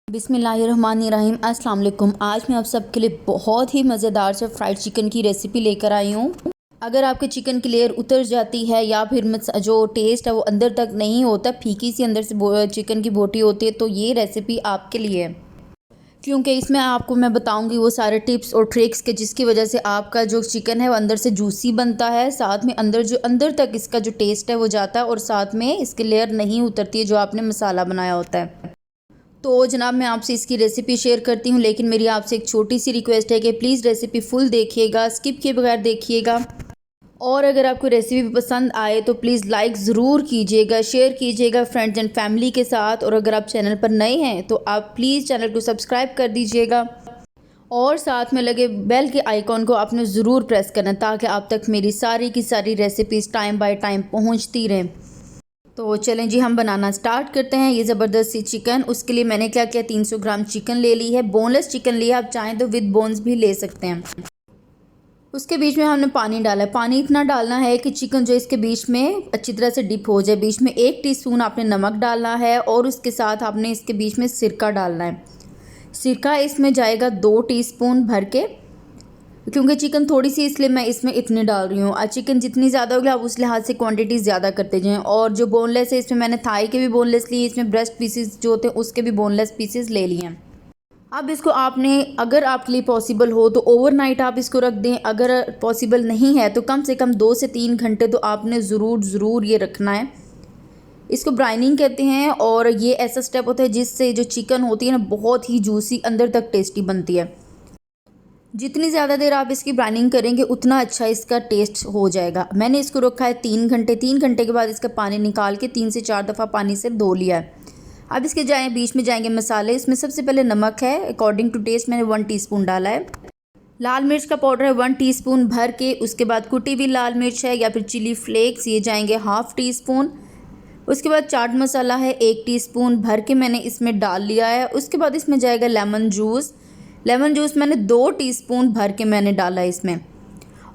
बिस्मिल्लाहिर्रहमानिर्रहीम अस्सलाम वालेकुम। आज मैं आप सबके लिए बहुत ही मज़ेदार से फ्राइड चिकन की रेसिपी लेकर आई हूँ। अगर आपके चिकन की लेयर उतर जाती है या फिर जो टेस्ट है वो अंदर तक नहीं होता, फीकी सी अंदर से चिकन की बोटी होती है, तो ये रेसिपी आपके लिए है। क्योंकि इसमें आपको मैं बताऊंगी वो सारे टिप्स और ट्रिक्स के जिसकी वजह से आपका जो चिकन है वो अंदर से जूसी बनता है, साथ में अंदर तक इसका जो टेस्ट है वो जाता है और साथ में इसकी लेयर नहीं उतरती है जो आपने मसाला बनाया होता है। तो जनाब मैं आपसे इसकी रेसिपी शेयर करती हूँ, लेकिन मेरी आपसे एक छोटी सी रिक्वेस्ट है कि प्लीज़ रेसिपी फुल देखिएगा, स्किप किए बगैर देखिएगा। और अगर आपको रेसिपी पसंद आए तो प्लीज़ लाइक ज़रूर कीजिएगा, शेयर कीजिएगा फ्रेंड्स एंड फैमिली के साथ। और अगर आप चैनल पर नए हैं तो आप प्लीज़ चैनल को सब्सक्राइब कर दीजिएगा और साथ में लगे बेल के आइकॉन को आपने ज़रूर प्रेस करना ताकि आप तक मेरी सारी की सारी रेसिपीज़ टाइम बाय टाइम पहुँचती रहें। तो चलें जी, हम बनाना स्टार्ट करते हैं ये ज़बरदस्त सी चिकन। उसके लिए मैंने क्या किया, 300 ग्राम चिकन ले ली है, बोनलेस चिकन लिया, आप चाहें तो विद बोन्स भी ले सकते हैं। उसके बीच में हमने पानी डाला है। पानी इतना डालना है कि चिकन जो इसके बीच में अच्छी तरह से डिप हो जाए। बीच में 1 टीस्पून आपने नमक डालना है और उसके साथ आपने इसके बीच में सिरका डालना है। सिरका इसमें जाएगा 2 टीस्पून भर के, क्योंकि चिकन थोड़ी सी इसलिए मैं इसमें इतनी डाल रही हूँ। चिकन जितनी ज़्यादा होगी आप उस लिहाज से क्वांटिटी ज़्यादा करते जाएं। और जो बोनलेस है इसमें मैंने थाई के भी बोनलेस लिए, इसमें ब्रेस्ट पीसेस जो होते हैं उसके भी बोनलेस पीसेस ले लिए हैं। अब इसको आपने, अगर आपके लिए पॉसिबल हो तो ओवरनाइट आप इसको रख दें, अगर पॉसिबल नहीं है तो कम से कम 2 से 3 घंटे तो आपने ज़रूर ये रखना है। इसको ब्राइनिंग कहते हैं और ये ऐसा स्टेप होता है जिससे जो चिकन होती है ना बहुत ही जूसी अंदर तक टेस्टी बनती है। जितनी ज़्यादा देर आप इसकी ब्राइनिंग करेंगे उतना अच्छा इसका टेस्ट हो जाएगा। मैंने इसको रखा है 3 घंटे। 3 घंटे के बाद इसका पानी निकाल के 3 से 4 दफ़ा पानी से धो लिया है। अब इसके बीच में जाएंगे मसाले। इसमें सबसे पहले नमक है, अकॉर्डिंग टू टेस्ट मैंने 1 टीस्पून डाला है। लाल मिर्च का पाउडर है 1 टीस्पून भर के। उसके बाद कुटी हुई लाल मिर्च है या फिर चिली फ्लेक्स, ये जाएंगे ½ टीस्पून। उसके बाद चाट मसाला है 1 टीस्पून भर के मैंने इसमें डाल लिया है। उसके बाद इसमें जाएगा लेमन जूस। लेमन जूस मैंने 2 टीस्पून भर के मैंने डाला है इसमें,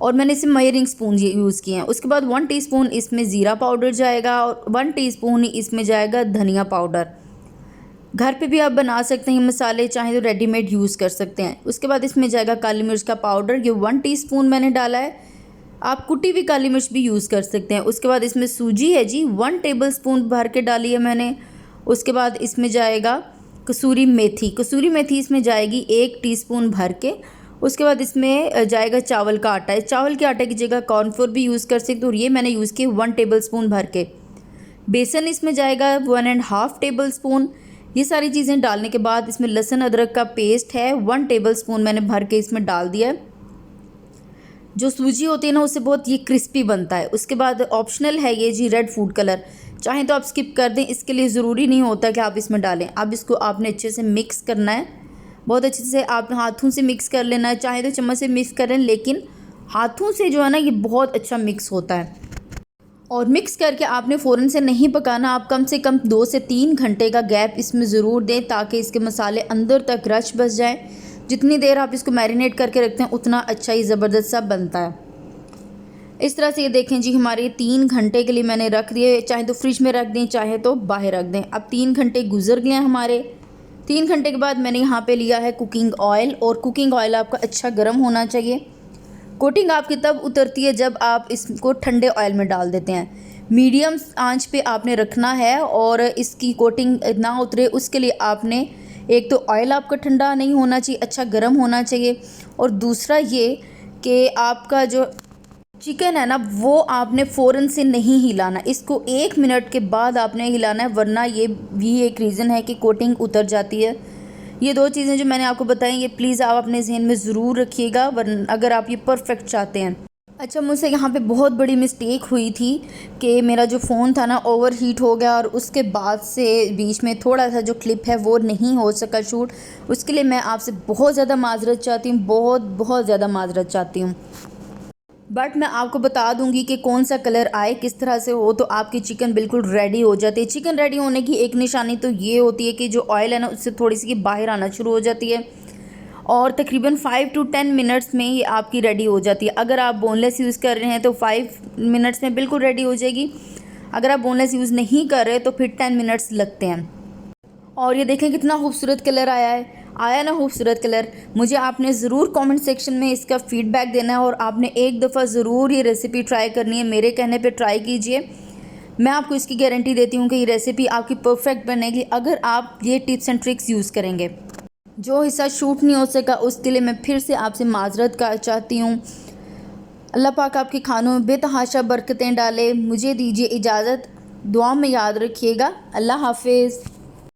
और मैंने इसे मेजरिंग स्पून यूज़ किए हैं। उसके बाद 1 टीस्पून इसमें ज़ीरा पाउडर जाएगा और 1 टीस्पून ही इसमें जाएगा धनिया पाउडर। घर पे भी आप बना सकते हैं मसाले, चाहे तो रेडीमेड यूज़ कर सकते हैं। उसके बाद इसमें जाएगा काली मिर्च का पाउडर, ये 1 टीस्पून मैंने डाला है। आप कुटी हुई काली मिर्च भी यूज़ कर सकते हैं। उसके बाद इसमें सूजी है जी 1 टेबलस्पून भर के डाली है मैंने। उसके बाद इसमें जाएगा कसूरी मेथी। कसूरी मेथी इसमें जाएगी 1 टीस्पून भर के। उसके बाद इसमें जाएगा चावल का आटा। चावल के आटे की जगह कॉर्नफ्लोर भी यूज़ कर सकते हो, और ये मैंने यूज़ किया 1 टेबलस्पून भर के। बेसन इसमें जाएगा 1½ टेबलस्पून। ये सारी चीज़ें डालने के बाद इसमें लहसुन अदरक का पेस्ट है 1 टेबलस्पून मैंने भर के इसमें डाल दिया है। जो सूजी होती है ना उससे बहुत ये क्रिस्पी बनता है। उसके बाद ऑप्शनल है ये जी रेड फूड कलर, चाहे तो आप स्किप कर दें, इसके लिए ज़रूरी नहीं होता कि आप इसमें डालें। अब इसको आपने अच्छे से मिक्स करना है, बहुत अच्छे से आप हाथों से मिक्स कर लेना है, चाहे तो चम्मच से मिक्स करें, लेकिन हाथों से जो है ना ये बहुत अच्छा मिक्स होता है। और मिक्स करके आपने फ़ौरन से नहीं पकाना, आप कम से कम 2 से 3 घंटे का गैप इसमें ज़रूर दें ताकि इसके मसाले अंदर तक रच बस जाए। जितनी देर आप इसको मैरिनेट करके रखते हैं उतना अच्छा ही ज़बरदस्त सा बनता है। इस तरह से ये देखें जी, हमारे 3 घंटे के लिए मैंने रख दिए, चाहे तो फ्रिज में रख दें चाहे तो बाहर रख दें। अब 3 घंटे गुजर गए हैं हमारे। 3 घंटे के बाद मैंने यहाँ पे लिया है कुकिंग ऑयल, और कुकिंग ऑयल आपका अच्छा गर्म होना चाहिए। कोटिंग आपकी तब उतरती है जब आप इसको ठंडे ऑयल में डाल देते हैं। मीडियम आंच पे आपने रखना है, और इसकी कोटिंग ना उतरे उसके लिए आपने, एक तो ऑयल आपका ठंडा नहीं होना चाहिए, अच्छा गर्म होना चाहिए, और दूसरा ये कि आपका जो चिकन है ना वो आपने फ़ौरन से नहीं हिलाना, इसको 1 मिनट के बाद आपने हिलाना है, वरना ये भी एक रीज़न है कि कोटिंग उतर जाती है। ये 2 चीज़ें जो मैंने आपको बताई ये प्लीज़ आप अपने जहन में ज़रूर रखिएगा, वरना अगर आप ये परफेक्ट चाहते हैं। अच्छा, मुझसे यहाँ पे बहुत बड़ी मिस्टेक हुई थी कि मेरा जो फ़ोन था ना ओवर हीट हो गया, और उसके बाद से बीच में थोड़ा सा जो क्लिप है वो नहीं हो सका शूट। उसके लिए मैं आपसे बहुत ज़्यादा माज़रत चाहती हूँ, बहुत ज़्यादा माज़रत चाहती हूँ। बट मैं आपको बता दूंगी कि कौन सा कलर आए, किस तरह से हो तो आपकी चिकन बिल्कुल रेडी हो जाती है। चिकन रेडी होने की एक निशानी तो ये होती है कि जो ऑयल है ना उससे थोड़ी सी बाहर आना शुरू हो जाती है, और तकरीबन 5 to 10 मिनट्स में ये आपकी रेडी हो जाती है। अगर आप बोनलेस यूज़ कर रहे हैं तो 5 मिनट्स में बिल्कुल रेडी हो जाएगी। अगर आप बोनलेस यूज़ नहीं कर रहे तो फिर 10 मिनट्स लगते हैं। और ये देखें कितना खूबसूरत कलर आया ना खूबसूरत कलर। मुझे आपने ज़रूर कमेंट सेक्शन में इसका फ़ीडबैक देना है और आपने एक दफ़ा ज़रूर ये रेसिपी ट्राई करनी है। मेरे कहने पे ट्राई कीजिए, मैं आपको इसकी गारंटी देती हूँ कि ये रेसिपी आपकी परफेक्ट बनेगी अगर आप ये टिप्स एंड ट्रिक्स यूज़ करेंगे। जो हिस्सा शूट नहीं हो सका उसके लिए मैं फिर से आपसे माजरत कर चाहती हूँ। अल्लाह पाक आपके खानों में बेतहाशा बरकतें डाले। मुझे दीजिए इजाज़त, दुआ में याद रखिएगा। अल्लाह हाफिज़।